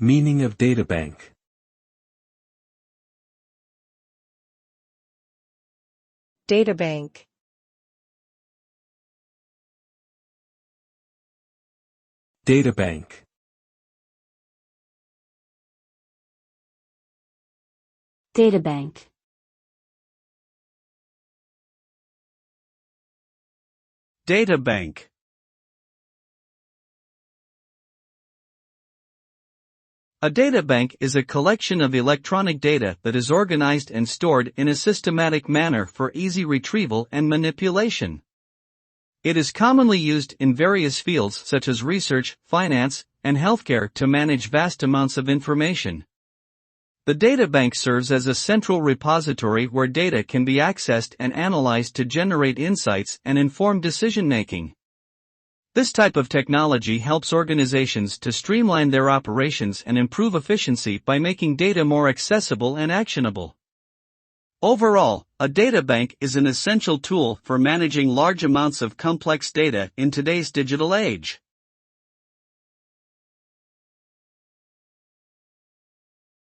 Meaning of databank. Databank. Databank. Databank. Databank. A databank is a collection of electronic data that is organized and stored in a systematic manner for easy retrieval and manipulation. It is commonly used in various fields such as research, finance, and healthcare to manage vast amounts of information. The databank serves as a central repository where data can be accessed and analyzed to generate insights and inform decision-making. This type of technology helps organizations to streamline their operations and improve efficiency by making data more accessible and actionable. Overall, a databank is an essential tool for managing large amounts of complex data in today's digital age.